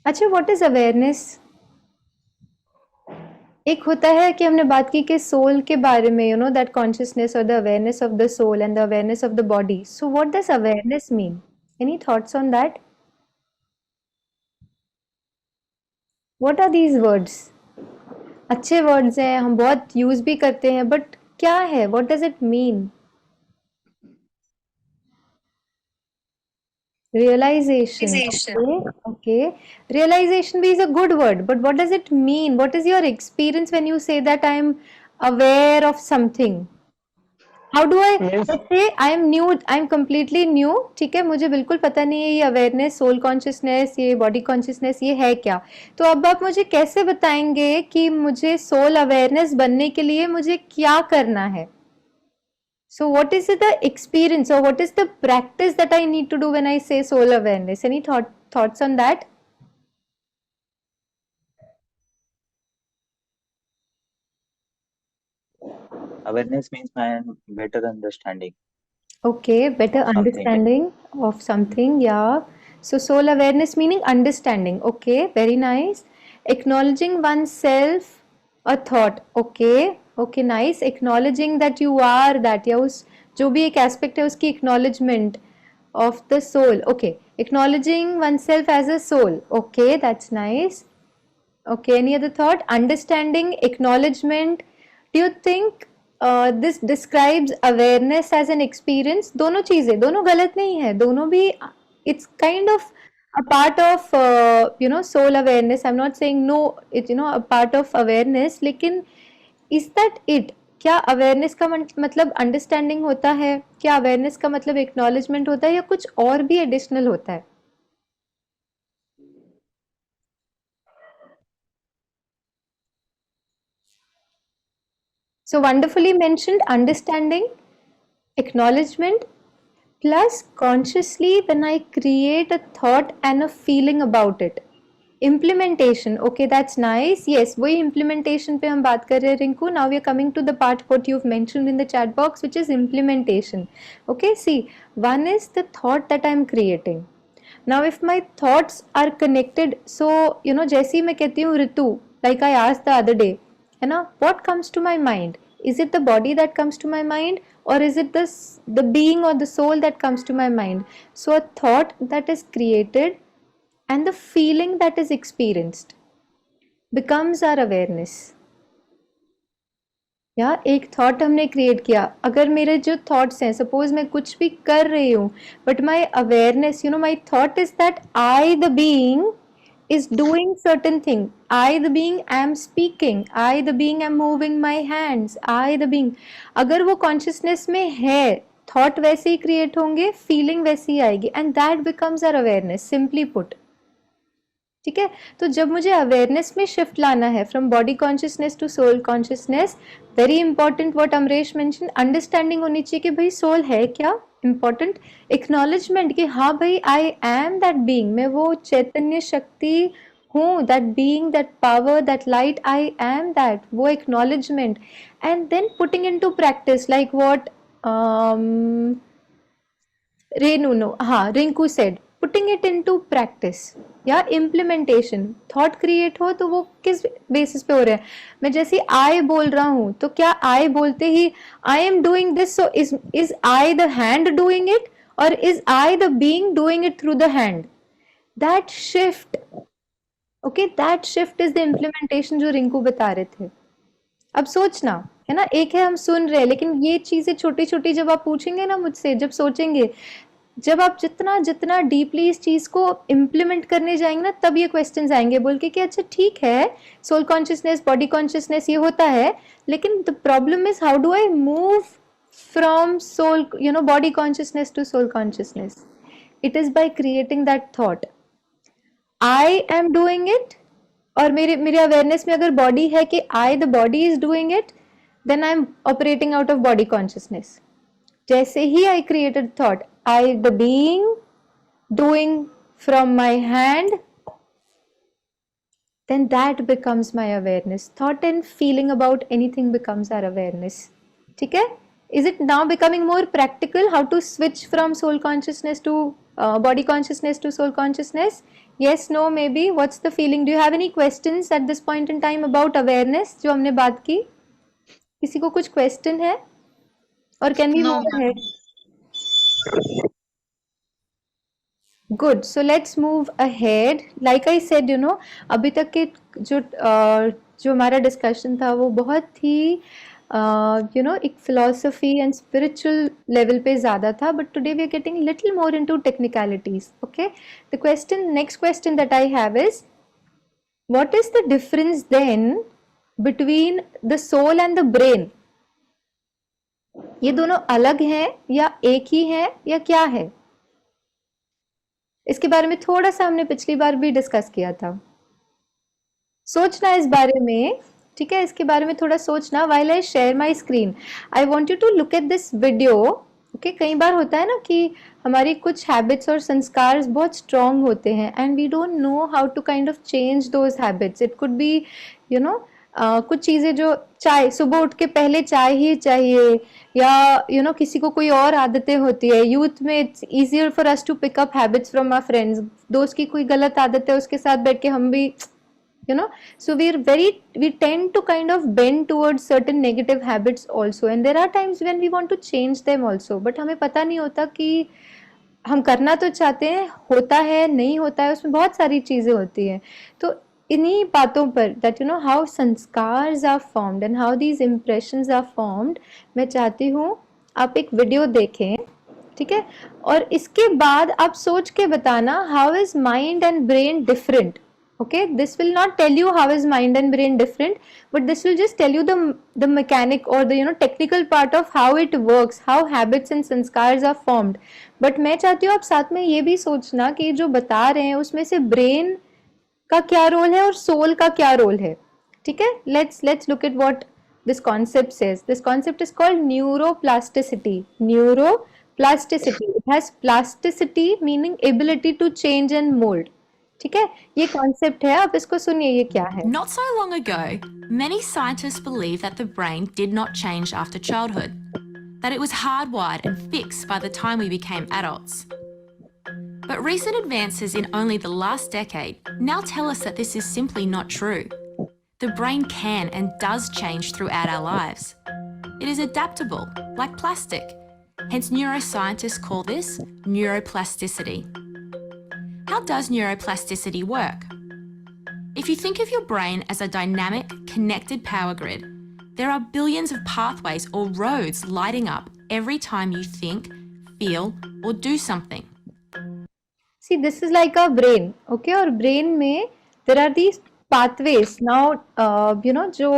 अच्छा, what is awareness? एक होता है कि हमने बात की कि सोल के बारे में, यू नो, दैट कॉन्शियसनेस और the awareness of the soul and the awareness of the body. So what does awareness mean? Any thoughts on that? What are these words? अच्छे वर्ड्स हैं, हम बहुत यूज भी करते हैं, बट क्या है, what does it mean? Realization. Okay, okay. Realization is a good word, but what does it mean? What is your experience when you say that I am aware of something? How do I, means let's say I am new, I am completely new, ठीक है, मुझे बिल्कुल पता नहीं है ये awareness, soul consciousness, ये body consciousness, ये है क्या? तो अब आप मुझे कैसे बताएंगे कि मुझे सोल अवेयरनेस बनने के लिए मुझे क्या करना है? So what is the experience or what is the practice that I need to do when I say soul awareness? Any thoughts on that? awareness means my better understanding Okay, better of something. understanding of something, yeah. So soul awareness meaning understanding. Okay, very nice. Acknowledging oneself, a thought. Okay, okay, nice. Acknowledging that you are that, या उस जो भी एक aspect है उसकी acknowledgement of the soul. Okay, acknowledging oneself as a soul. Okay, that's nice. Okay, any other thought? Understanding, acknowledgement. Do you think this describes awareness as an experience? दोनों चीजें, दोनों गलत नहीं है, दोनों भी, it's kind of a part of soul awareness. I'm not saying no, it's a part of awareness, लेकिन is that it? क्या अवेयरनेस का मतलब अंडरस्टैंडिंग होता है? क्या अवेयरनेस का मतलब एक्नॉलेजमेंट होता है या कुछ और भी एडिशनल होता है? So wonderfully mentioned, understanding, acknowledgement, plus consciously when I create a thought and a feeling about it. Implementation, okay, that's nice. Yes, वही implementation पे हम बात कर रहे हैं Rinku. Now we are coming to the part what you've mentioned in the chat box, which is implementation. Okay, see, one is the thought that I'm creating. Now if my thoughts are connected, so जैसे ही मैं कहती हूँ ऋतु, like I asked the other day, है ना, what comes to my mind? Is it the body that comes to my mind, or is it the being or the soul that comes to my mind? So a thought that is created and the feeling that is experienced becomes our awareness. या एक thought हमने create किया, अगर मेरे जो thoughts हैं, suppose मैं कुछ भी कर रही हूँ, but my awareness, my thought is that I the being is doing certain thing, I the being am speaking, I the being am moving my hands, I the being, अगर वो consciousness में है, थॉट वैसे ही create होंगे, feeling वैसे ही आएगी, and that becomes our awareness, simply put. ठीक है, तो जब मुझे अवेयरनेस में शिफ्ट लाना है from body consciousness to soul consciousness, very important what Amresh mention, understanding होनी चाहिए कि भाई सोल है क्या, इंपॉर्टेंट. एक्नॉलेजमेंट कि हाँ भाई आई एम दैट बीइंग, मैं वो चैतन्य शक्ति हूँ, that being, that power, that light, I am that, वो acknowledgement. And then putting in to practice like what Renu, no, हाँ, Rinku said, putting it into practice या इम्प्लीमेंटेशन. थॉट क्रिएट हो तो वो किस बेसिस पे हो रहा है? मैं जैसे आई बोल रहा हूं, तो क्या आई बोलते ही I am doing this, so is I the hand doing it, और is I the being doing it through the hand? That shift, okay, that shift is the implementation जो रिंकू बता रहे थे. अब सोचना, है ना, एक है हम सुन रहे हैं, लेकिन ये चीजें छोटी छोटी जब आप पूछेंगे ना मुझसे, जब सोचेंगे, जब आप जितना जितना डीपली इस चीज को इम्प्लीमेंट करने जाएंगे ना, तब ये क्वेश्चंस आएंगे बोल के कि अच्छा ठीक है, सोल कॉन्शियसनेस, बॉडी कॉन्शियसनेस, ये होता है, लेकिन the problem is how do I move from soul, body consciousness to soul consciousness? It is by creating that thought, I am doing it, और मेरे मेरे अवेयरनेस में अगर बॉडी है कि I the body is doing it, then I am operating out of body consciousness. जैसे ही I created thought, I the being doing from my hand, then that becomes my awareness. Thought and feeling about anything becomes our awareness. ठीक है, is it now becoming more practical how to switch from soul consciousness to body consciousness to soul consciousness? Yes, no, maybe. What's the feeling? Do you have any questions at this point in time about awareness जो हमने बात की? किसी को कुछ question है? Or can we No, move ma'am. ahead? Good. So let's move ahead. Like I said, you know, अभी तक के जो हमारा डिस्कशन था वो बहुत ही एक फिलोसफी एंड स्पिरिचुअल लेवल पे ज़्यादा था, but today we are getting little more into technicalities. Okay, the question, next question that I have is, what is the difference then between the soul and the brain? ये दोनों अलग हैं या एक ही हैं या क्या है? इसके बारे में थोड़ा सा हमने पिछली बार भी डिस्कस किया था. सोचना इस बारे में, ठीक है, इसके बारे में थोड़ा सोचना. While I share my screen, I want you to look at this video. Okay, कई बार होता है ना कि हमारी कुछ हैबिट्स और संस्कार बहुत स्ट्रॉन्ग होते हैं and we don't know how to kind of change those habits. It could be कुछ चीज़ें जो चाय, सुबह उठ के पहले चाय ही चाहिए, या किसी को कोई और आदतें होती है. यूथ में it's easier for us to pick up habits from our friends. दोस्त की कोई गलत आदत है, उसके साथ बैठ के हम भी so we tend to kind of bend towards certain negative habits also, and there are times when we want to change them also, but हमें पता नहीं होता कि हम करना तो चाहते हैं, होता है नहीं होता है, उसमें बहुत सारी चीज़ें होती हैं. तो इन्हीं बातों पर that how संस्कार्स are formed and how these impressions are formed, मैं चाहती हूँ आप एक वीडियो देखें, ठीक है, और इसके बाद आप सोच के बताना how is mind and brain different. Okay, this will not tell you how is mind and brain different, but this will just tell you the mechanic or the technical part of how it works, how habits and sanskars are formed. But मैं चाहती हूँ आप साथ में ये भी सोचना कि जो बता रहे हैं उसमें से ब्रेन का क्या रोल है और सोल का क्या रोल है. ठीक है, let's look at what this concept says. This concept is called neuroplasticity. Neuroplasticity, it has plasticity meaning ability to change and mold. ठीक है, ये कॉन्सेप्ट है, आप इसको सुनिए ये क्या है. Not so long ago, many scientists believed that the brain did not change after childhood, that it was hardwired and fixed by the time we became adults. But recent advances in only the last decade now tell us that this is simply not true. The brain can and does change throughout our lives. It is adaptable, like plastic. Hence, neuroscientists call this neuroplasticity. How does neuroplasticity work? If you think of your brain as a dynamic, connected power grid, there are billions of pathways or roads lighting up every time you think, feel, or do something. See, this is like a brain, okay? और brain में there are these pathways. Now, जो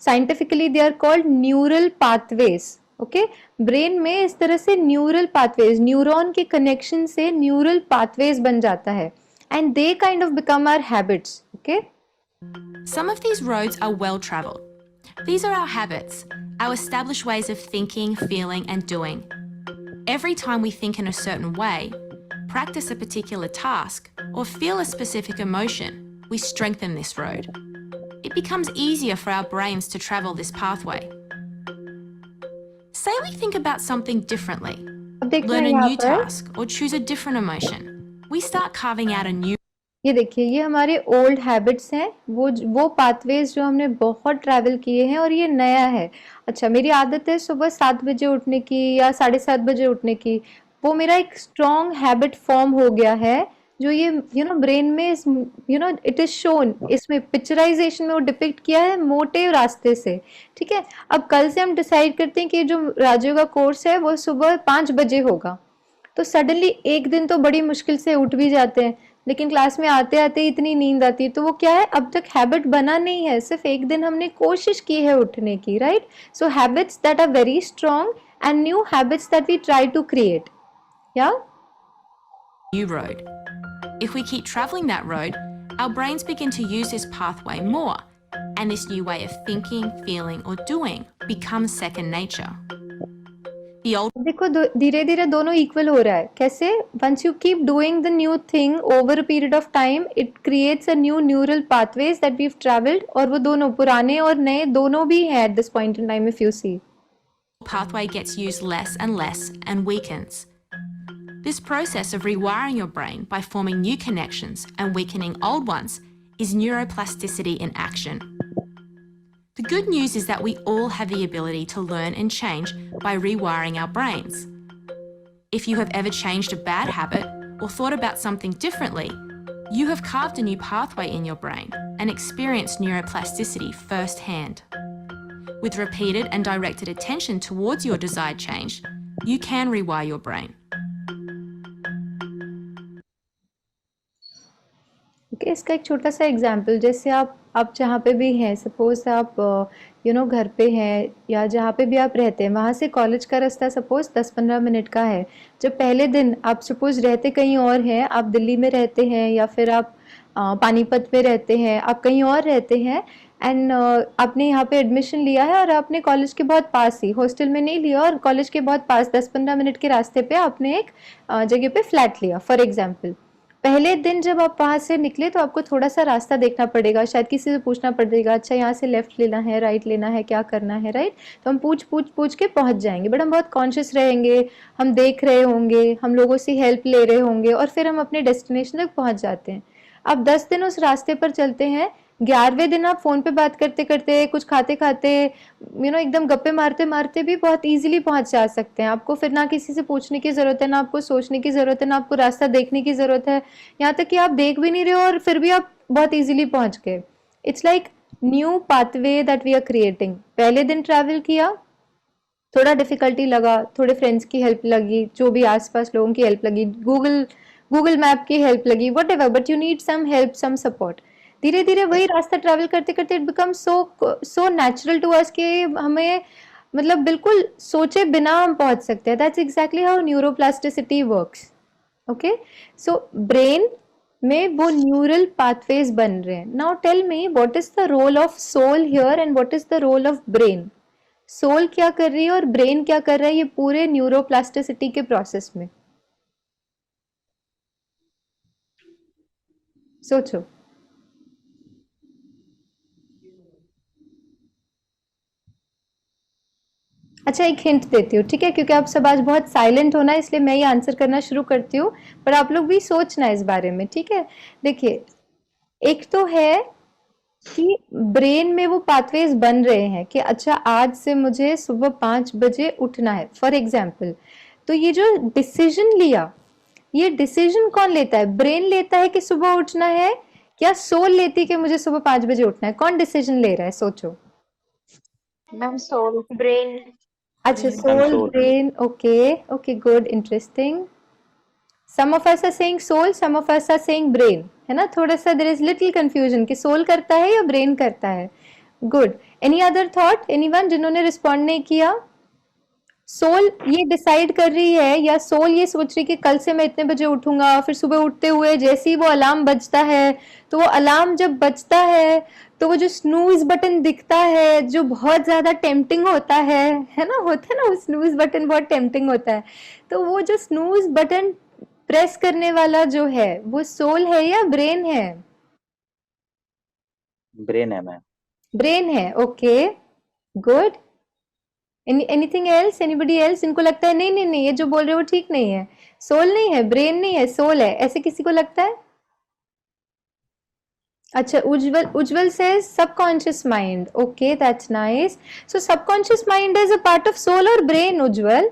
scientifically they are called neural pathways. Okay, brain में इस तरह से neural pathways, neuron के connection से neural pathways बन जाता है and they kind of become our habits. Okay, Some of these roads are well traveled. These are our habits, our established ways of thinking, feeling, and doing. Every time we think in a certain way, practice a particular task, or feel a specific emotion, we strengthen this road. It becomes easier for our brains to travel this pathway. Say we think about something differently, अब देखना learn a यहाँ new पर, task, or choose a different emotion. We start carving out a new ये देखिए, ये हमारे old habits हैं, वो पाथवेज जो हमने बहुत ट्रैवल किए हैं, और ये नया है. अच्छा, मेरी आदत है सुबह 7 बजे उठने की या 7:30 बजे उठने की, वो मेरा एक स्ट्रॉन्ग हैबिट फॉर्म हो गया है, जो ये ब्रेन में इट इज शोन, इसमें पिक्चराइजेशन में वो डिपिक्ट किया है मोटे रास्ते से. ठीक है, अब कल से हम डिसाइड करते हैं कि जो राजयोग का कोर्स है वो सुबह 5 बजे होगा, तो सडनली एक दिन तो बड़ी मुश्किल से उठ भी जाते हैं, लेकिन क्लास में आते आते इतनी नींद आती है, तो वो क्या है, अब तक हैबिट बना नहीं है, सिर्फ एक दिन हमने कोशिश की है उठने की, right? So habits that are very strong and new habits that we try to create. या new road. If we keep travelling that road, our brains begin to use this pathway more, and this new way of thinking, feeling, or doing becomes second nature. The old देखो, धीरे धीरे दोनों equal हो रहा है. कैसे? Once you keep doing the new thing over a period of time, it creates a new neural pathways that we have travelled, और वो दोनों पुराने और नए दोनों भी हैं at this point in time. If you see, pathway gets used less and less and weakens. This process of rewiring your brain by forming new connections and weakening old ones is neuroplasticity in action. The good news is that we all have the ability to learn and change by rewiring our brains. If you have ever changed a bad habit or thought about something differently, you have carved a new pathway in your brain and experienced neuroplasticity firsthand. With repeated and directed attention towards your desired change, you can rewire your brain. Okay, इसका एक छोटा सा example, जैसे आप जहाँ पे भी हैं, सपोज आप घर पे हैं या जहाँ पे भी आप रहते हैं, वहाँ से कॉलेज का रास्ता सपोज 10-15 मिनट का है। जब पहले दिन आप सपोज रहते कहीं और हैं, आप दिल्ली में रहते हैं या फिर आप पानीपत में रहते हैं, आप कहीं और रहते हैं एंड आपने यहाँ पे एडमिशन लिया है और आपने कॉलेज के बहुत पास ही, हॉस्टल में नहीं लिया, और कॉलेज के बहुत पास 10-15 मिनट के रास्ते पे आपने एक जगह पे फ्लैट लिया फॉर एग्जाम्पल। पहले दिन जब आप वहाँ से निकले तो आपको थोड़ा सा रास्ता देखना पड़ेगा, शायद किसी से पूछना पड़ेगा, अच्छा यहाँ से लेफ्ट लेना है, राइट लेना है, क्या करना है, राइट। तो हम पूछ के पहुँच जाएंगे, बट हम बहुत कॉन्शियस रहेंगे, हम देख रहे होंगे, हम लोगों से हेल्प ले रहे होंगे और फिर हम अपने डेस्टिनेशन तक पहुँच जाते हैं। अब 10 दिन उस रास्ते पर चलते हैं, 11वें दिन आप फोन पे बात करते करते, कुछ खाते खाते, एकदम गप्पे मारते मारते भी बहुत इजीली पहुंच जा सकते हैं। आपको फिर ना किसी से पूछने की जरूरत है, ना आपको सोचने की जरूरत है, ना आपको रास्ता देखने की जरूरत है, यहाँ तक कि आप देख भी नहीं रहे हो और फिर भी आप बहुत इजीली पहुंच गए। It's like new pathway that we are creating. पहले दिन ट्रैवल किया, थोड़ा डिफिकल्टी लगा, थोड़े फ्रेंड्स की हेल्प लगी, जो भी आसपास लोगों की हेल्प लगी, गूगल मैप की हेल्प लगी, whatever, but you need some help, some support. धीरे धीरे वही रास्ता ट्रैवल करते करते it become so natural to us कि हमें मतलब बिल्कुल सोचे बिना हम पहुंच सकते हैं। That's exactly how neuroplasticity works. Okay, so brain में वो न्यूरल पाथवेज बन रहे हैं। Now tell me what is the role of soul here and what is the role of brain. Soul क्या कर रही है और ब्रेन क्या कर रहा है ये पूरे न्यूरोप्लास्टिसिटी के प्रोसेस में? सोचो। अच्छा, एक हिंट देती हूँ, ठीक है, क्योंकि आप सब आज बहुत साइलेंट होना है इसलिए मैं ये आंसर करना शुरू करती हूँ, पर आप लोग भी सोचना इस बारे में, ठीक है। देखिए, एक तो है कि ब्रेन में वो पाथवेज बन रहे हैं कि अच्छा आज से मुझे सुबह 5 बजे उठना है फॉर एग्जाम्पल। तो ये जो डिसीजन लिया, ये डिसीजन कौन लेता है? ब्रेन लेता है कि सुबह उठना है, या सोल लेती है कि मुझे सुबह 5 बजे उठना है? कौन डिसीजन ले रहा है, सोचो। Ma'am soul, brain. अच्छा, Soul. soul, brain, okay, good, interesting. Some of us are saying soul, some of us are saying brain, है ना? थोड़ा सा there is little confusion कि soul करता है या brain करता है। Good. Any other thought? Anyone जिन्होंने respond नहीं किया? सोल ये डिसाइड कर रही है या सोल ये सोच रही कि कल से मैं इतने बजे उठूंगा, फिर सुबह उठते हुए जैसे ही वो अलार्म बजता है, तो वो अलार्म जब बजता है तो वो जो स्नूज बटन दिखता है जो बहुत ज्यादा टेम्पटिंग होता है ना, होता है ना, वो स्नूज बटन बहुत टेम्पटिंग होता है, तो वो जो स्नूज बटन प्रेस करने वाला जो है वो सोल है या ब्रेन है? ब्रेन है मैम। ब्रेन है, okay, good. Anything else, anybody else? इनको लगता है नहीं नहीं नहीं ये जो बोल रहे हो ठीक नहीं है, सोल नहीं है, ब्रेन नहीं है, सोल है, ऐसे किसी को लगता है? अच्छा, उज्जवल says subconscious mind. Okay, that's nice. So subconscious mind is a part of soul or brain, Ujjwal?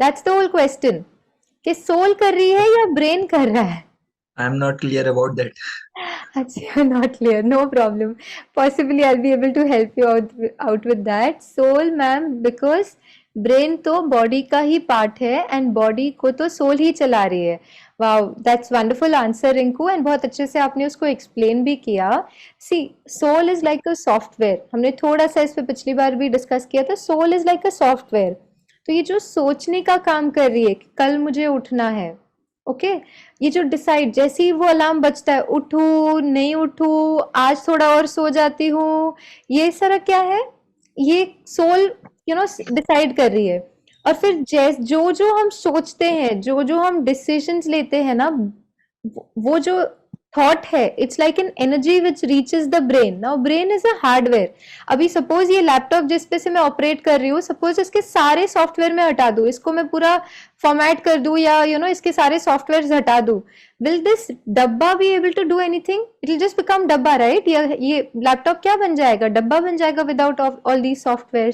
That's the whole question. कि soul कर रही है या brain कर रहा है? I am not clear about that. अच्छा, you're not clear, no problem. Possibly I'll be able to help you out with that. Soul, ma'am, because brain तो बॉडी का ही पार्ट है एंड बॉडी को तो सोल ही चला रही है। Wow, that's wonderful answer Rinku, and बहुत अच्छे से आपने उसको एक्सप्लेन भी किया। See, soul is like a software, हमने थोड़ा सा इस पे पिछली बार भी डिस्कस किया था। Soul is like a software, तो ये जो सोचने का काम कर रही है कि कल मुझे उठना है, ओके, ये जो डिसाइड, जैसे ही वो अलार्म बजता है, उठूं नहीं उठूं, आज थोड़ा और सो जाती हूँ, ये सारा क्या है? ये सोल डिसाइड कर रही है। और फिर जो हम सोचते हैं, जो हम डिसीजंस लेते हैं ना, वो जो थॉट है, it's like an energy which reaches the brain. Now brain is a hardware. अभी सपोज ये लैपटॉप जिस पे से मैं ऑपरेट कर रही हूँ, सपोज इसके सारे सॉफ्टवेयर में हटा दूं, इसको मैं पूरा फॉर्मेट कर दूं या इसके सारे सॉफ्टवेयर हटा दूं, विल दिस डब्बा be able to do anything? It will just become डब्बा, राइट? ये लैपटॉप क्या बन जाएगा? डब्बा बन जाएगा without all these software.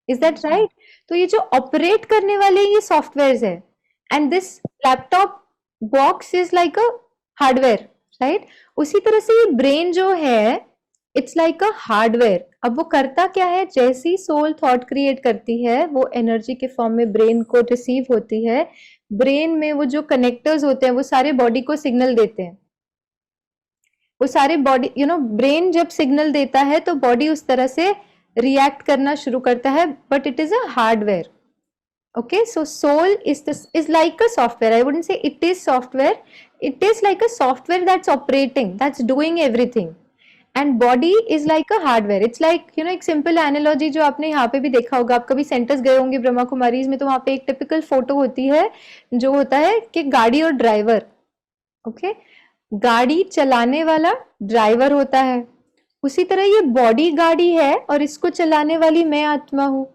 Is that right? तो ये जो ऑपरेट करने वाले ये सॉफ्टवेयर है, and this laptop box is like a hardware, right? उसी तरह से ये ब्रेन जो है, इट्स लाइक अ हार्डवेयर. अब वो करता क्या है? जैसे ही सोल थॉट क्रिएट करती है, वो एनर्जी के फॉर्म में ब्रेन को रिसीव होती है. ब्रेन में वो जो कनेक्टर्स होते हैं वो सारे बॉडी को सिग्नल देते हैं. वो सारे बॉडी ब्रेन जब सिग्नल देता है तो बॉडी उस तरह से रिएक्ट करना शुरू करता है, but it is a hardware. Okay, so soul is like a software. I wouldn't say it is software. It is like a software that's operating, that's doing everything. And body is like a hardware. It's like एक simple analogy जो आपने यहाँ पे भी देखा होगा. आप कभी सेंटर्स गए होंगे ब्रह्मा कुमारीज में, तो वहाँ पे एक टिपिकल फोटो होती है जो होता है कि गाड़ी और ड्राइवर. ओके, गाड़ी चलाने वाला ड्राइवर होता है. उसी तरह ये बॉडी गाड़ी है और इसको चलाने वाली मैं आत्मा हूँ.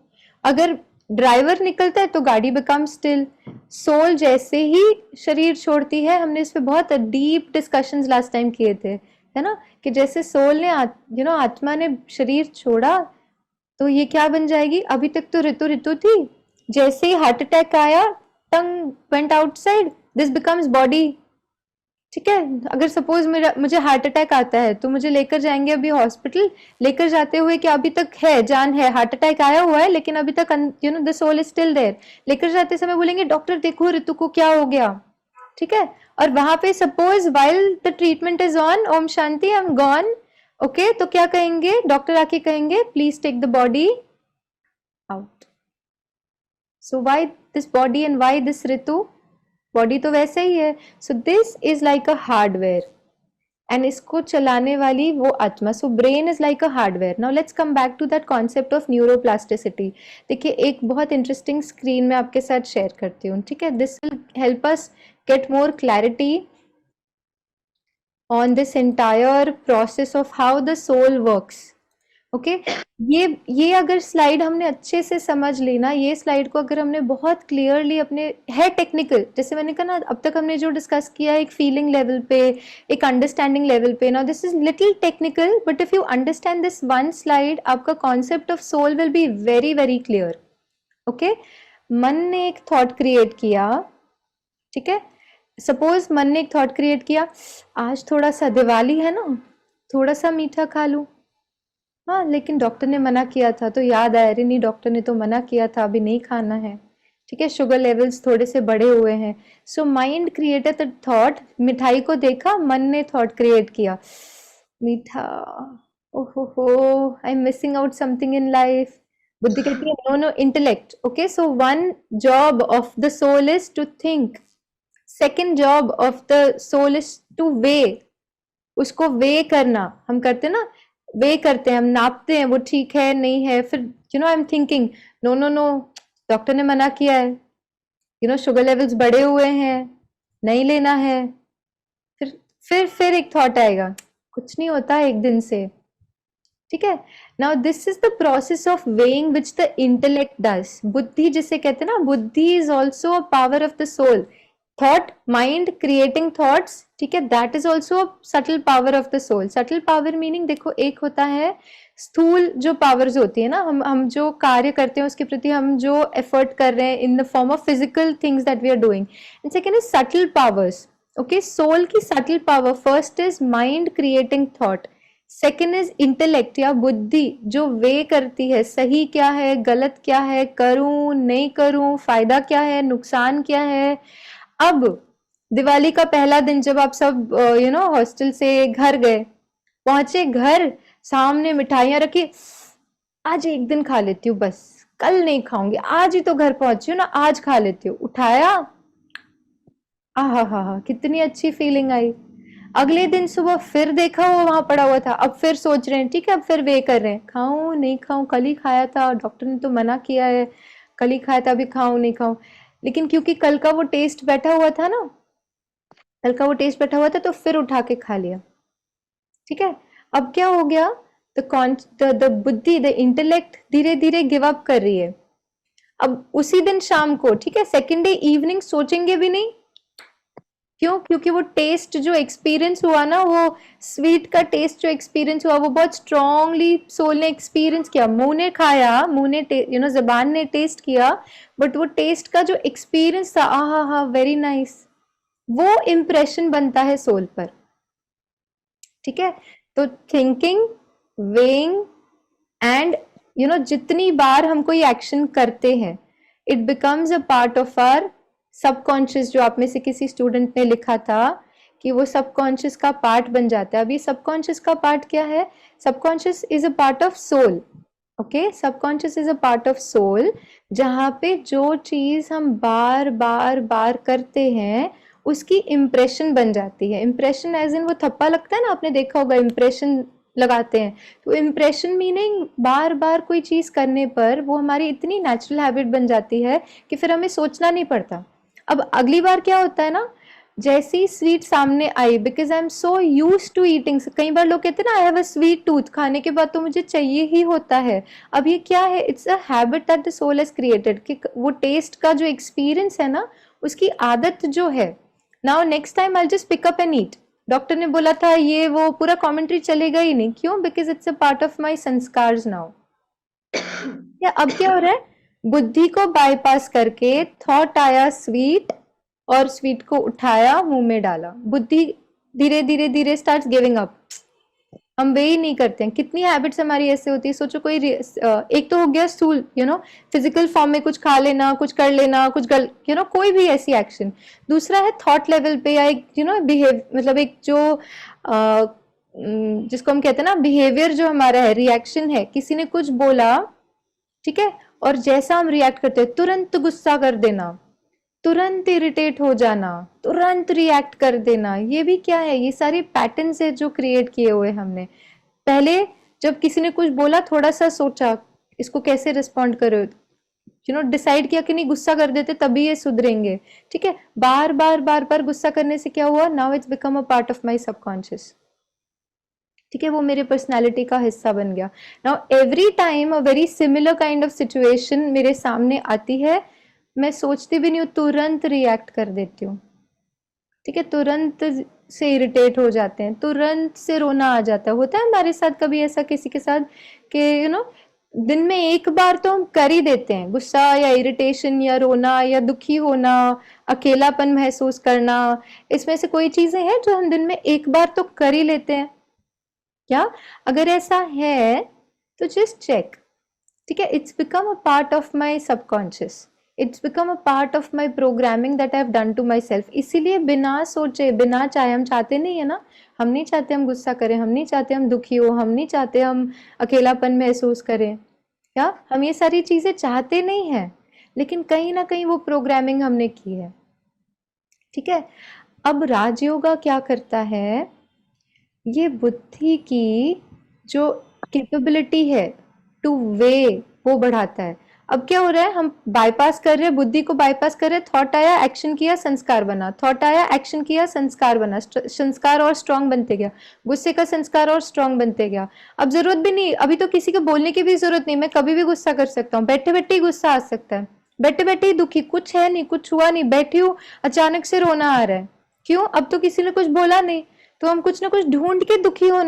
अगर ड्राइवर निकलता है तो गाड़ी बिकम स्टिल. सोल जैसे ही शरीर छोड़ती है, हमने इस पे बहुत डीप डिस्कशंस लास्ट टाइम किए थे, है ना, कि जैसे सोल ने आत्मा ने शरीर छोड़ा तो ये क्या बन जाएगी? अभी तक तो ऋतु थी. जैसे ही हार्ट अटैक आया, tongue went outside, this becomes body. ठीक है, अगर सपोज मुझे हार्ट अटैक आता है तो मुझे लेकर जाएंगे अभी हॉस्पिटल. लेकर जाते हुए कि अभी तक है, जान है, हार्ट अटैक आया हुआ है लेकिन अभी तक the soul is still there. लेकर जाते समय बोलेंगे डॉक्टर देखो ऋतु को क्या हो गया. ठीक है, और वहां पे suppose while the treatment is on, ओम शांति, आई एम गॉन. ओके, तो क्या कहेंगे? डॉक्टर आके कहेंगे please take the body out. So why this body and why this Ritu? Body तो वैसे ही है. So this is like a hardware and इसको चलाने वाली वो आत्मा. So brain is like a hardware. Now let's come back to that concept of neuroplasticity. देखिए, एक बहुत इंटरेस्टिंग स्क्रीन में आपके साथ शेयर करती हूँ. ठीक है, this will help us get more clarity on this entire process of how the soul works. Okay, ये अगर स्लाइड हमने अच्छे से समझ ली ना, ये स्लाइड को अगर हमने बहुत क्लियरली अपने, है टेक्निकल, जैसे मैंने कहा ना, अब तक हमने जो डिस्कस किया है एक फीलिंग लेवल पे, एक अंडरस्टैंडिंग लेवल पे. Now this is little technical, but if you understand this one slide, आपका concept of soul will be very very clear. Okay, मन ने एक थॉट क्रिएट किया. ठीक है, सपोज मन ने एक थॉट क्रिएट किया, आज थोड़ा सा दिवाली है ना, थोड़ा सा मीठा खा लूं. हाँ, लेकिन डॉक्टर ने मना किया था, तो याद आया, अरे नहीं, डॉक्टर ने तो मना किया था, अभी नहीं खाना है. ठीक है, शुगर लेवल्स थोड़े से बढ़े हुए हैं. So mind created the thought. मिठाई को देखा, मन ने थॉट क्रिएट किया, मीठा, ओहो, I am missing out something in life. बुद्धि कहती है no, intellect. Okay, so one job of the soul is to think. Second job of the soul is to weigh. उसको वे करना हम करते ना, वे करते हैं, हम नापते हैं वो ठीक है नहीं है. फिर I am thinking no, doctor ने मना किया है, शुगर लेवल्स बढ़े हुए हैं, नहीं लेना है. फिर एक थॉट आएगा, कुछ नहीं होता एक दिन से. ठीक है, now this is the process of weighing which the intellect does. बुद्धि जिसे कहते हैं ना, बुद्धि is also a power of the soul. Thought, mind creating thoughts, ठीक है, that is also subtle power of the soul. Subtle power meaning, देखो, एक होता है स्थूल जो पावर्स होती है ना, हम जो कार्य करते हैं उसके प्रति हम जो एफर्ट कर रहे हैं in the form of physical things that we are doing. And second is subtle powers. Okay, soul की subtle power, first is mind creating thought, second is intellect या बुद्धि जो वे करती है, सही क्या है, गलत क्या है, करूं नहीं करूं, फायदा क्या है, नुकसान क्या है. अब दिवाली का पहला दिन जब आप सब हॉस्टल से घर गए, पहुंचे घर, सामने मिठाइयां रखी, आज एक दिन खा लेती हूँ, बस कल नहीं खाऊंगी, आज ही तो घर पहुंची हूँ ना, आज खा लेती हूँ. उठाया, आहा, कितनी अच्छी फीलिंग आई. अगले दिन सुबह फिर देखा वो वहां पड़ा हुआ था, अब फिर सोच रहे हैं, ठीक है, अब फिर वे कर रहे हैं, खाऊं नहीं खाऊं, कल ही खाया था, डॉक्टर ने तो मना किया है, कल ही खाया था, अभी खाऊं नहीं खाऊं. लेकिन क्योंकि कल का वो टेस्ट बैठा हुआ था ना, कल का वो टेस्ट बैठा हुआ था तो फिर उठा के खा लिया, ठीक है। अब क्या हो गया, द बुद्धि, द इंटेलेक्ट धीरे धीरे गिव अप कर रही है। अब उसी दिन शाम को, ठीक है, सेकेंड डे इवनिंग सोचेंगे भी नहीं। क्यों? क्योंकि वो टेस्ट जो एक्सपीरियंस हुआ ना, वो स्वीट का टेस्ट जो एक्सपीरियंस हुआ, वो बहुत स्ट्रांगली सोल ने एक्सपीरियंस किया। मुंह ने खाया, मुंह ने जबान ने टेस्ट किया, बट वो टेस्ट का जो एक्सपीरियंस था, आहा हा, वेरी नाइस, वो इम्प्रेशन बनता है सोल पर, ठीक है। तो थिंकिंग, वेइंग एंड जितनी बार हम कोई एक्शन करते हैं, it becomes a part of our subconscious. जो आप में से किसी स्टूडेंट ने लिखा था कि वो सबकॉन्शियस का पार्ट बन जाता है। अभी सबकॉन्शियस का पार्ट क्या है? Subconscious is a part of soul, okay. Subconscious is a part of soul, जहाँ पे जो चीज हम बार बार बार करते हैं उसकी इम्प्रेशन बन जाती है। इम्प्रेशन एज इन वो थप्पा लगता है ना, आपने देखा होगा, इम्प्रेशन लगाते हैं। तो इम्प्रेशन मीनिंग बार बार कोई चीज करने पर वो हमारी इतनी नेचुरल हैबिट बन जाती है कि फिर हमें सोचना नहीं पड़ता। अब अगली बार क्या होता है ना, जैसी स्वीट सामने आई, because I am so use to eating, कई बार लोग कहते हैं ना, I have a sweet tooth, खाने के बाद तो मुझे चाहिए ही होता है। अब ये क्या है? It's a habit that the soul has created, कि वो टेस्ट का जो एक्सपीरियंस है ना, उसकी आदत जो है। Now next time I just pick up and eat. Doctor ने बोला था ये वो, पूरा कमेंट्री चलेगा ही नहीं। क्यों? Because it's a part of my संस्कार्स now. या अब क्या हो रहा है, बुद्धि को बाईपास करके थॉट आया स्वीट, और स्वीट को उठाया, मुंह में डाला। बुद्धि धीरे धीरे धीरे स्टार्ट्स गिविंग अप। हम वे ही नहीं करते हैं। कितनी हैबिट्स हमारी ऐसे होती है। सोचो कोई एक तो हो गया स्थूल, फिजिकल फॉर्म में कुछ खा लेना, कुछ कर लेना, कुछ कोई भी ऐसी एक्शन। दूसरा है थॉट लेवल पे, या एक बिहेव, मतलब एक जो जिसको हम कहते हैं ना बिहेवियर, जो हमारा है, रिएक्शन है। किसी ने कुछ बोला, ठीक है, और जैसा हम रिएक्ट करते हैं, तुरंत गुस्सा कर देना, तुरंत इरिटेट हो जाना, तुरंत रिएक्ट कर देना, ये भी क्या है? ये सारी पैटर्न्स है जो क्रिएट किए हुए हमने। पहले जब किसी ने कुछ बोला, थोड़ा सा सोचा इसको कैसे रिस्पॉन्ड करो, डिसाइड किया कि नहीं गुस्सा कर देते तभी ये सुधरेंगे, ठीक है। बार बार बार बार गुस्सा करने से क्या हुआ? Now it's become a part of my subconscious, ठीक है, वो मेरे पर्सनालिटी का हिस्सा बन गया। Now every time a very similar kind of situation मेरे सामने आती है, मैं सोचती भी नहीं हूँ, तुरंत रिएक्ट कर देती हूँ, ठीक है। तुरंत से इरिटेट हो जाते हैं, तुरंत से रोना आ जाता है। होता है हमारे साथ कभी ऐसा किसी के साथ कि दिन में एक बार तो हम कर ही देते हैं, गुस्सा या इरिटेशन या रोना या दुखी होना, अकेलापन महसूस करना। इसमें से कोई चीजें हैं जो हम दिन में एक बार तो कर ही लेते हैं क्या? अगर ऐसा है तो जस्ट चेक, ठीक है। It's become a part of my subconscious, it's become a part of my programming that I have done to myself. इसीलिए बिना सोचे, बिना चाहे, हम चाहते नहीं है ना, हम नहीं चाहते हम गुस्सा करें, हम नहीं चाहते हम दुखी हो, हम नहीं चाहते हम अकेलापन महसूस करें, क्या हम ये सारी चीजें चाहते नहीं हैं, लेकिन कहीं ना कहीं वो प्रोग्रामिंग हमने की है, ठीक है। अब राजयोगा क्या करता है? ये बुद्धि की जो कैपेबिलिटी है टू वे, वो बढ़ाता है। अब क्या हो रहा है, हम बाईपास कर रहे हैं, बुद्धि को बाईपास कर रहे हैं। थॉट आया, एक्शन किया, संस्कार बना, थॉट आया, एक्शन किया, संस्कार बना, संस्कार और स्ट्रांग बनते गया, गुस्से का संस्कार और स्ट्रांग बनते गया। अब जरूरत भी नहीं, अभी तो किसी को बोलने की भी जरूरत नहीं, मैं कभी भी गुस्सा कर सकता हूँ, बैठे बैठे ही गुस्सा आ सकता है, बैठे बैठे ही दुखी, कुछ है नहीं, कुछ हुआ नहीं, बैठी हूँ, अचानक से रोना आ रहा है। क्यों? अब तो किसी ने कुछ बोला नहीं, तो हम कुछ ना कुछ ढूंढ के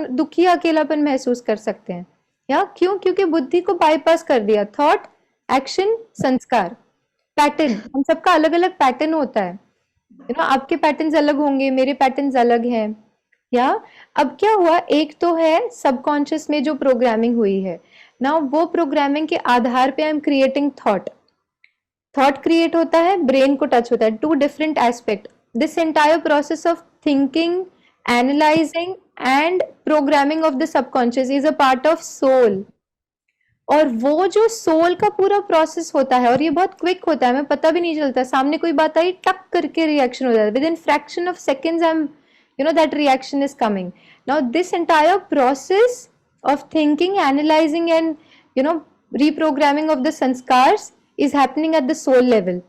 दुखी अकेलापन महसूस कर सकते हैं। या क्यों? क्योंकि बुद्धि को बाईपास कर दिया। थॉट, एक्शन, संस्कार, पैटर्न, हम सबका अलग अलग पैटर्न होता है, आपके पैटर्न्स अलग होंगे, मेरे पैटर्न्स अलग हैं। या अब क्या हुआ, एक तो है सबकॉन्शियस में जो प्रोग्रामिंग हुई है ना, वो प्रोग्रामिंग के आधार पे I am creating thought. Thought create होता है, ब्रेन को टच होता है, two different aspect. This entire process of thinking, analysing and programming of the subconscious is a part of soul. और वो जो सोल का पूरा प्रोसेस होता है, और ये बहुत क्विक होता है, हमें पता भी नहीं चलता, सामने कोई बात आई, टक करके रिएक्शन हो जाता है, with in fraction of seconds I am that reaction is coming. Now this entire process of thinking, analyzing and reprogramming of the sanskars is happening at the soul level.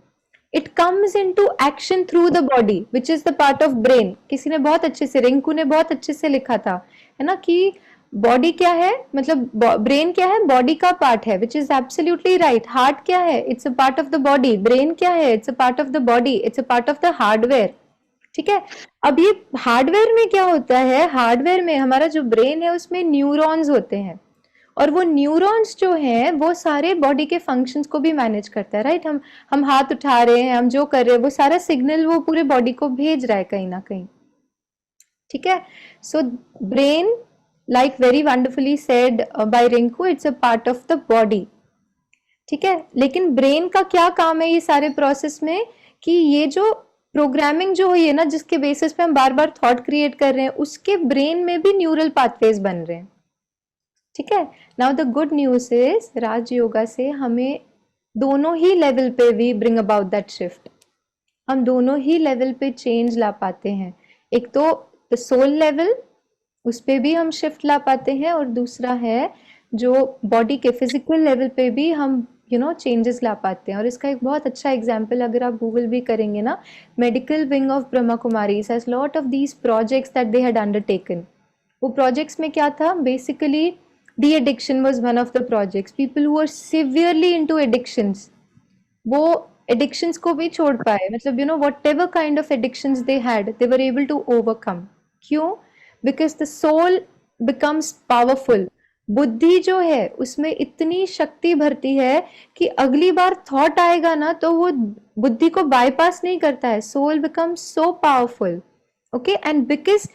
It comes into action through the body which is the part of brain. किसी ने बहुत अच्छे से, रिंकू ने बहुत अच्छे से लिखा था, है ना, कि बॉडी क्या है, मतलब ब्रेन क्या है, बॉडी का पार्ट है, which is absolutely right. Heart क्या है, it's a part of the body. Brain क्या है, it's a part of the body, it's a part of the hardware. ठीक है. अब ये हार्डवेयर में क्या होता है, हार्डवेयर में हमारा जो ब्रेन है उसमें न्यूरॉन्स होते हैं, और वो न्यूरॉन्स जो हैं वो सारे बॉडी के फंक्शंस को भी मैनेज करता है, राइट. हम हाथ उठा रहे हैं, हम जो कर रहे हैं, वो सारा सिग्नल वो पूरे बॉडी को भेज रहा है कहीं ना कहीं. ठीक है. So brain, like very wonderfully said by Rinku, it's a part of the body. ठीक है. लेकिन ब्रेन का क्या काम है ये सारे प्रोसेस में, कि ये जो प्रोग्रामिंग जो हुई है ना, जिसके बेसिस पे हम बार बार थॉट क्रिएट कर रहे हैं, उसके ब्रेन में भी न्यूरल पाथवेज बन रहे हैं. ठीक है. Now the good news is Raj yoga से हमें दोनों ही लेवल पे we bring about that shift. हम दोनों ही लेवल पे चेंज ला पाते हैं. एक तो द सोल लेवल, उस पे भी हम शिफ्ट ला पाते हैं, और दूसरा है जो बॉडी के फिजिकल लेवल पे भी हम चेंजेस ला पाते हैं. और इसका एक बहुत अच्छा एग्जांपल अगर आप गूगल भी करेंगे ना, medical wing of Brahma Kumaris has lot of these projects that they had undertaken. वो प्रोजेक्ट्स में क्या था, basically de addiction was one of the projects. People who are severely into addictions, वो एडिक्शंस को भी छोड़ पाए, मतलब whatever kind of addictions they had, they were able to overcome. क्यों? Because the soul becomes powerful. बुद्धि जो है उसमें इतनी शक्ति भरती है कि अगली बार थॉट आएगा ना तो वो बुद्धि को बाईपास नहीं करता है. Soul becomes so powerful. Okay. And because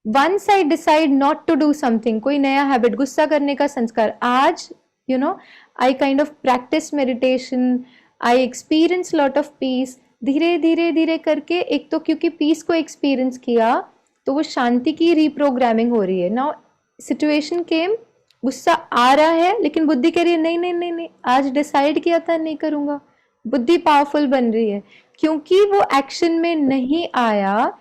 once I decide not to do something, कोई नया हैबिट, गुस्सा करने का संस्कार, आज I kind of practice meditation, I experience lot of peace. धीरे धीरे धीरे करके, एक तो क्योंकि पीस को एक्सपीरियंस किया तो वो शांति की रीप्रोग्रामिंग हो रही है. नाउ सिचुएशन केम, गुस्सा आ रहा है, लेकिन बुद्धि कह रही है नहीं नहीं नहीं नहीं, आज डिसाइड किया था नहीं करूंगा. बुद्धि पावरफुल बन रही है क्योंकि वो एक्शन में नहीं आया.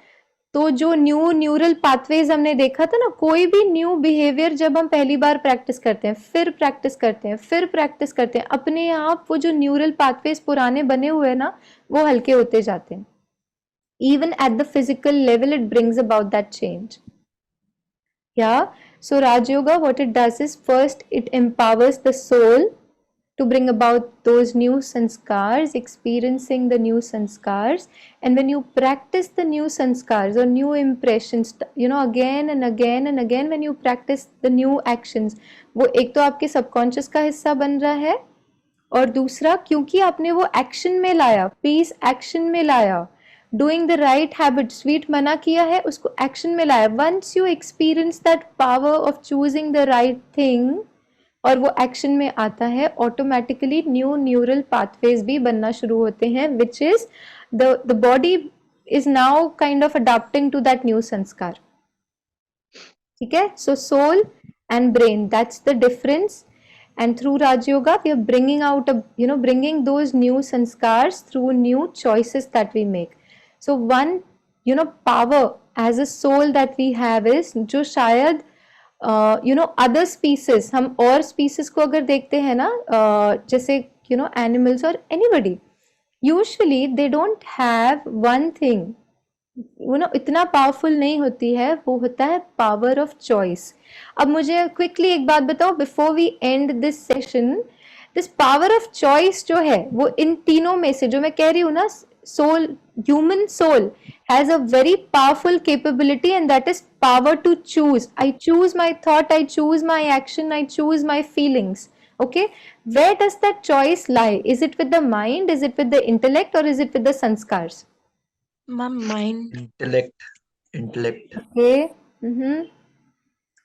तो जो न्यूरल पाथवेज हमने देखा था ना, कोई भी न्यू बिहेवियर जब हम पहली बार प्रैक्टिस करते हैं, फिर प्रैक्टिस करते हैं, फिर प्रैक्टिस करते हैं, अपने आप वो जो न्यूरल पाथवेज पुराने बने हुए हैं ना, वो हल्के होते जाते हैं. Even at the physical level, it brings about that change. Yeah. So Raj Yoga, what it does is, first it empowers the soul to bring about those new sanskars, experiencing the new sanskars. And when you practice the new sanskars or new impressions, again and again and again, when you practice the new actions, वो एक तो आपके subconscious का हिस्सा बन रहा है, और दूसरा क्योंकि आपने वो एक्शन में लाया, पीस एक्शन में लाया, doing the right habit, sweet मना किया है, उसको एक्शन में लाया. Once you experience that power of choosing the right thing, और वो एक्शन में आता है, ऑटोमेटिकली न्यू न्यूरल पाथवेज भी बनना शुरू होते हैं, which is the body is now kind of adopting to that new sanskar. ठीक है. So soul and brain, that's the difference. And through Raj Yoga, we are bringing out, bringing those new sanskars through new choices that we make. So one, power as a soul that we have is, जो शायद, other species, हम और species को अगर देखते हैं ना, जैसे, animals or anybody, usually they don't have one thing. इतना पावरफुल नहीं होती है, वो होता है पावर ऑफ चॉइस. अब मुझे क्विकली एक बात बताओ before we end this session, this power of choice जो है वो इन तीनों में से, जो मैं कह रही हूँ ना, soul, human soul has a very powerful capability, and that is power to choose. I choose my thought, I choose my action, I choose my feelings. Okay, where does that choice lie? Is it with the mind, is it with the intellect, or is it with the sanskars? Mind. Intellect. Okay.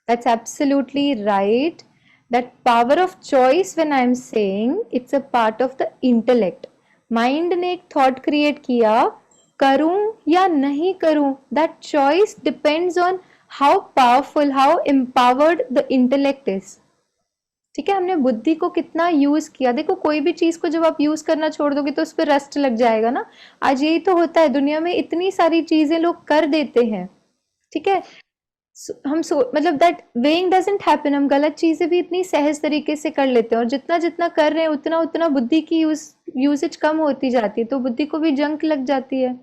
That's absolutely right. That power of choice, when I'm saying, it's a part of the intellect. Mind ने एक thought create किया, करूं या नहीं करूं, that choice depends on how powerful, how empowered the intellect is. ठीक है. हमने बुद्धि को कितना यूज किया. देखो, कोई भी चीज को जब आप यूज करना छोड़ दोगे तो उस पर रस्ट लग जाएगा ना. आज यही तो होता है, दुनिया में इतनी सारी चीजें लोग कर देते हैं. ठीक है. मतलब दैट वेइंग डजंट हैपन, हम गलत चीजें भी इतनी सहज तरीके से कर लेते हैं, और जितना जितना कर रहे हैं उतना उतना बुद्धि की यूसेज कम होती जाती है, तो बुद्धि को भी जंक लग जाती है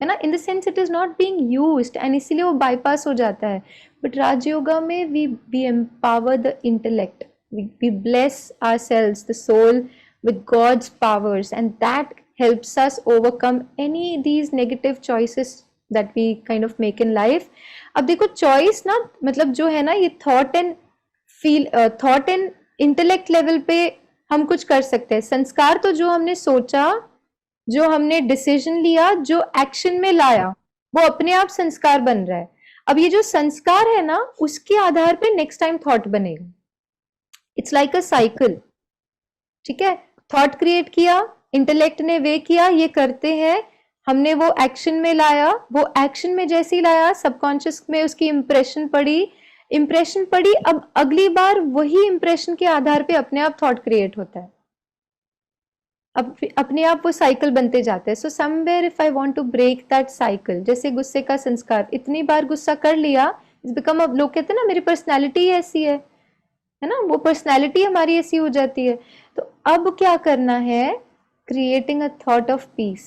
ना, in the sense it is not being used, and इसीलिए वो बाईपास हो जाता है. बट राजयोगा में we empower the intellect, we bless ourselves, the soul, with God's powers, and that helps us overcome any these negative choices that we kind of make in life. अब देखो choice ना, मतलब जो है ना, ये थॉट एंड इंटेलेक्ट लेवल पे हम कुछ कर सकते हैं. संस्कार तो जो हमने सोचा, जो हमने डिसीजन लिया, जो एक्शन में लाया, वो अपने आप संस्कार बन रहा है. अब ये जो संस्कार है ना, उसके आधार पे नेक्स्ट टाइम थॉट बनेगा. It's like a cycle. ठीक है, थॉट क्रिएट किया, इंटेलेक्ट ने वे किया, ये करते हैं, हमने वो एक्शन में लाया, वो एक्शन में जैसे ही लाया, सबकॉन्शियस में उसकी इंप्रेशन पड़ी, अब अगली बार वही इंप्रेशन के आधार पे अपने आप थॉट क्रिएट होता है, अब अपने आप वो साइकिल बनते जाते हैं. So somewhere if I want to break that cycle, जैसे गुस्से का संस्कार, इतनी बार गुस्सा कर लिया, इट्स बिकम, अब लोग कहते हैं ना मेरी पर्सनैलिटी ऐसी है ना, वो पर्सनैलिटी हमारी ऐसी हो जाती है. तो अब क्या करना है, creating a thought of peace,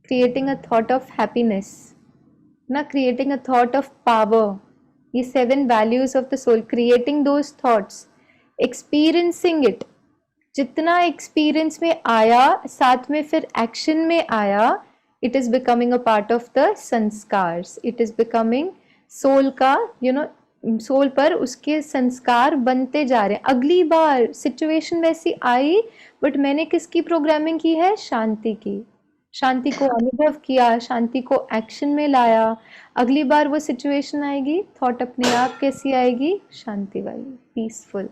creating a thought of happiness ना, creating a thought of power, ये 7 values of the soul, creating those thoughts, experiencing it, जितना एक्सपीरियंस में आया, साथ में फिर एक्शन में आया, it is becoming a part of the sanskars, it is becoming soul का, सोल पर उसके संस्कार बनते जा रहे हैं. अगली बार सिचुएशन वैसी आई, बट मैंने किसकी प्रोग्रामिंग की है, शांति की, शांति को अनुभव किया, शांति को एक्शन में लाया. अगली बार वो सिचुएशन आएगी, थॉट अपने आप कैसी आएगी, शांति वाली, peaceful,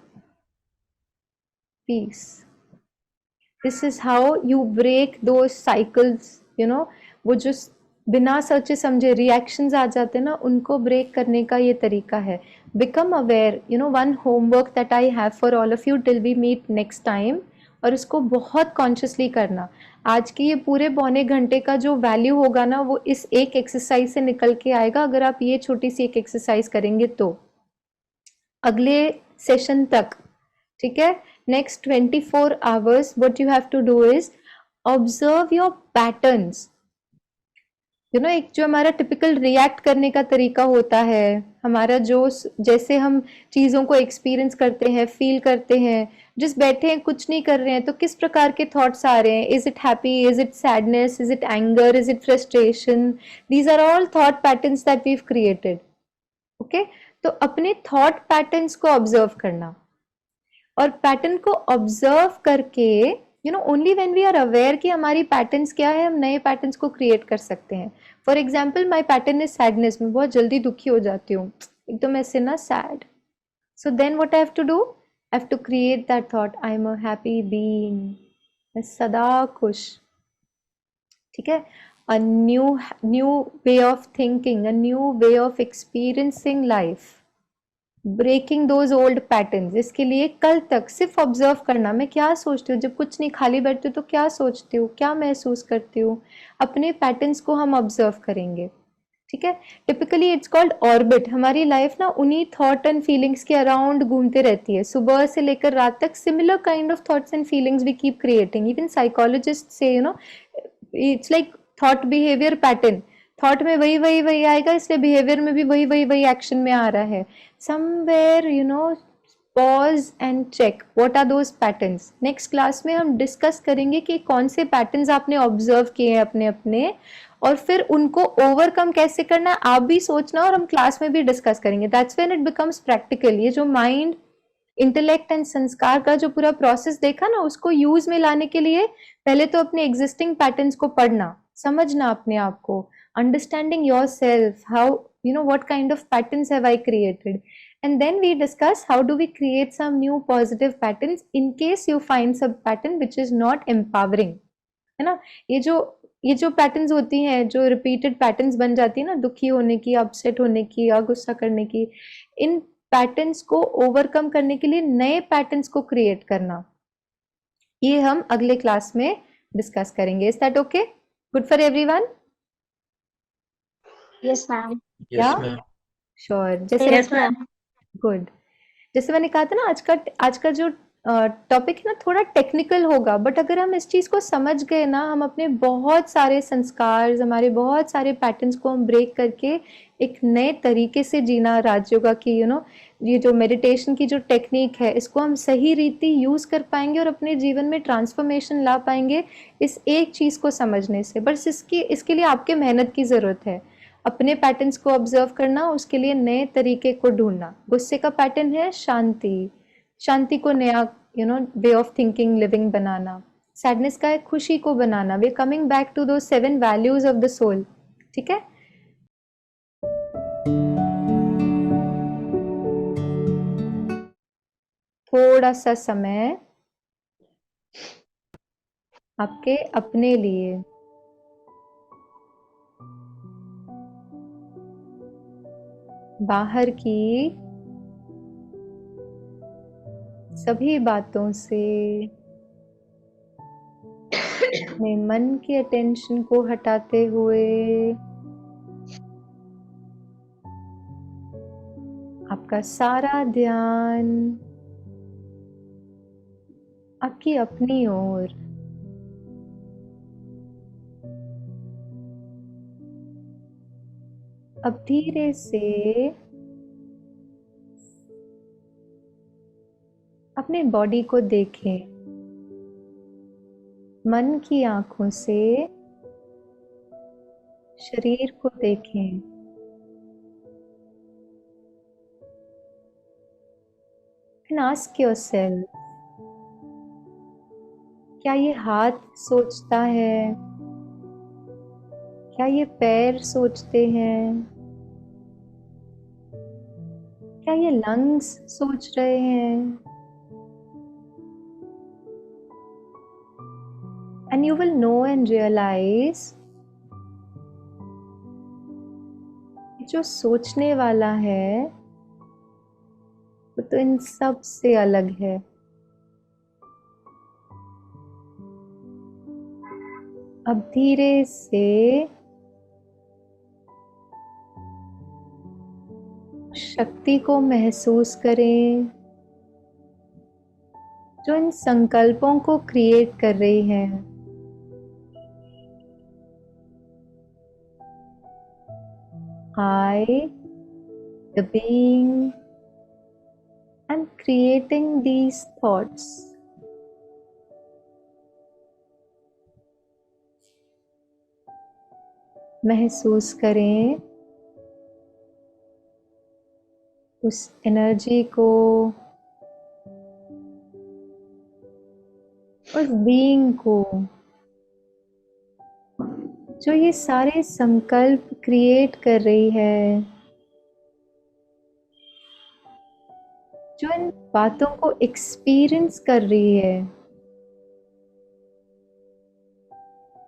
peace. This is how you break those cycles, वो जो बिना सोचे समझे रिएक्शंस आ जाते हैं ना, उनको ब्रेक करने का ये तरीका है. Become aware, one homework that I have for all of you till we meet next time, और इसको बहुत कॉन्शियसली करना. आज की ये पूरे पौने घंटे का जो वैल्यू होगा ना, वो इस एक एक्सरसाइज से निकल के आएगा. अगर आप ये छोटी सी एक एक्सरसाइज करेंगे तो अगले सेशन तक, ठीक है, next 24 hours what you have to do is observe your patterns. एक जो हमारा टिपिकल रिएक्ट करने का तरीका होता है, हमारा जो जैसे हम चीज़ों को एक्सपीरियंस करते हैं, फील करते हैं, जिस बैठे हैं कुछ नहीं कर रहे हैं, तो किस प्रकार के थॉट्स आ रहे हैं, is it happy, is it sadness, is it anger, is it frustration, these are all thought patterns that we have created. Okay, तो अपने थॉट पैटर्न्स को ऑब्जर्व करना, और पैटर्न को ऑब्जर्व करके only when we are aware कि हमारी patterns क्या है, हम नए पैटर्न्स को क्रिएट कर सकते हैं. For example, my pattern is sadness, मैं बहुत जल्दी दुखी हो जाती हूँ, एकदम ऐसे ना sad. So then what I have to do, I have to create that thought, I am a happy being, मैं सदा खुश. ठीक है, a new way of thinking, a new way of experiencing life, breaking those old patterns. इसके लिए कल तक सिर्फ ऑब्जर्व करना, मैं क्या सोचती हूँ, जब कुछ नहीं खाली बैठती हूँ तो क्या सोचती हूँ, क्या महसूस करती हूँ, अपने पैटर्न्स को हम ऑब्जर्व करेंगे. ठीक है, टिपिकली इट्स कॉल्ड ऑर्बिट. हमारी लाइफ ना उन्हीं थॉट एंड फीलिंग्स के अराउंड घूमते रहती है, सुबह से लेकर रात तक. Similar kind of thoughts and feelings we keep creating. Even psychologist से it's like thought behaviour pattern, thought में वही आएगा, इसलिए बिहेवियर में भी वही एक्शन में आ रहा है. Somewhere pause and check what are those patterns. Next class में हम डिस्कस करेंगे कि कौन से पैटर्न्स आपने ऑब्जर्व किए हैं अपने, और फिर उनको ओवरकम कैसे करना है, आप भी सोचना, और हम क्लास में भी डिस्कस करेंगे. That's when it becomes practical. ये जो माइंड, इंटेलेक्ट एंड संस्कार का जो पूरा प्रोसेस देखा ना, उसको यूज में लाने के लिए पहले तो अपने एग्जिस्टिंग पैटर्न्स को पढ़ना, समझना अपने आप को, understanding yourself, how what kind of patterns have I created, and then we discuss how do we create some new positive patterns in case you find some pattern which is not empowering, है ना. ये जो patterns होती हैं, जो repeated patterns बन जाती है ना, दुखी होने की, अपसेट होने की या गुस्सा करने की, इन पैटर्न्स को ओवरकम करने के लिए नए पैटर्न्स को क्रिएट करना, ये हम अगले क्लास में डिस्कस करेंगे. Is that okay? Good for everyone? Yes, ma'am. Yes, Yeah. ma'am. Sure. जैसे Yes, ma'am. गुड, जैसे मैंने कहा था ना, आज का जो टॉपिक है ना थोड़ा टेक्निकल होगा, बट अगर हम इस चीज को समझ गए ना, हम अपने बहुत सारे संस्कार, हमारे बहुत सारे पैटर्न्स को हम ब्रेक करके एक नए तरीके से जीना राजयोगा की ये जो मेडिटेशन की जो टेक्निक है, इसको हम सही रीति यूज कर पाएंगे और अपने जीवन में ट्रांसफॉर्मेशन ला पाएंगे इस एक चीज को समझने से। बस इसके लिए आपके मेहनत की जरूरत है, अपने पैटर्न्स को ऑब्जर्व करना, उसके लिए नए तरीके को ढूंढना। गुस्से का पैटर्न है शांति, शांति को नया वे of thinking living banana. Sadness का है खुशी को बनाना। वे कमिंग बैक टू दो 7 वैल्यूज ऑफ द सोल। ठीक है, थोड़ा सा समय आपके अपने लिए। बाहर की सभी बातों से अपने मन के अटेंशन को हटाते हुए आपका सारा ध्यान आपकी अपनी ओर। अब धीरे से अपने बॉडी को देखें, मन की आंखों से शरीर को देखें। And ask yourself, क्या ये हाथ सोचता है? क्या ये पैर सोचते हैं? क्या ये लंग्स सोच रहे हैं? And you will know and realize जो सोचने वाला है वो तो इन सब से अलग है। अब धीरे से शक्ति को महसूस करें जो इन संकल्पों को क्रिएट कर रही है। I, the being, am creating these thoughts. महसूस करें उस एनर्जी को, उस बीइंग को जो ये सारे संकल्प क्रिएट कर रही है, जो इन बातों को एक्सपीरियंस कर रही है।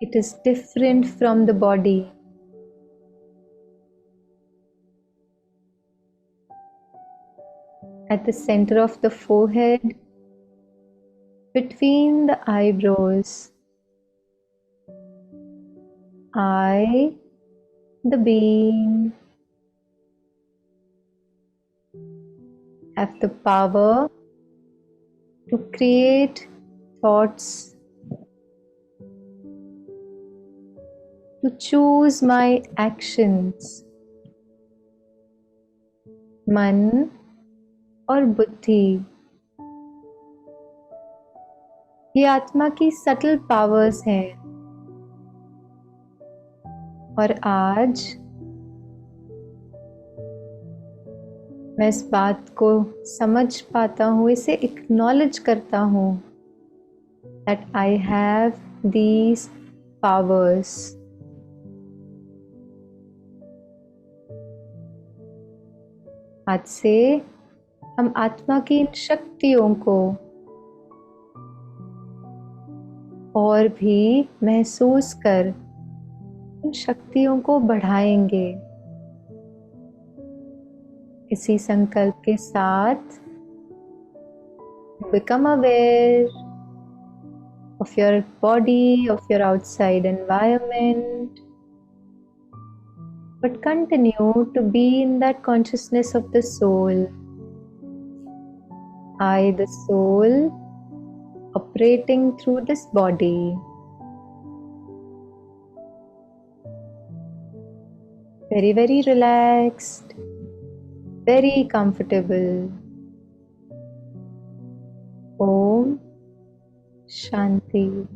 It is different from the body. At the center of the forehead, between the eyebrows, I, the being, have the power to create thoughts, to choose my actions. मन और बुद्धि, ये आत्मा की सटल पावर्स हैं, और आज मैं इस बात को समझ पाता हूँ, इसे एक्नॉलेज करता हूँ that I have these powers. आज से हम आत्मा की इन शक्तियों को और भी महसूस कर इन शक्तियों को बढ़ाएंगे। इसी संकल्प के साथ become aware of your body, of your outside environment. but continue to be in that consciousness of the soul. I, the soul, operating through this body. Very, very relaxed, very comfortable. Om Shanti.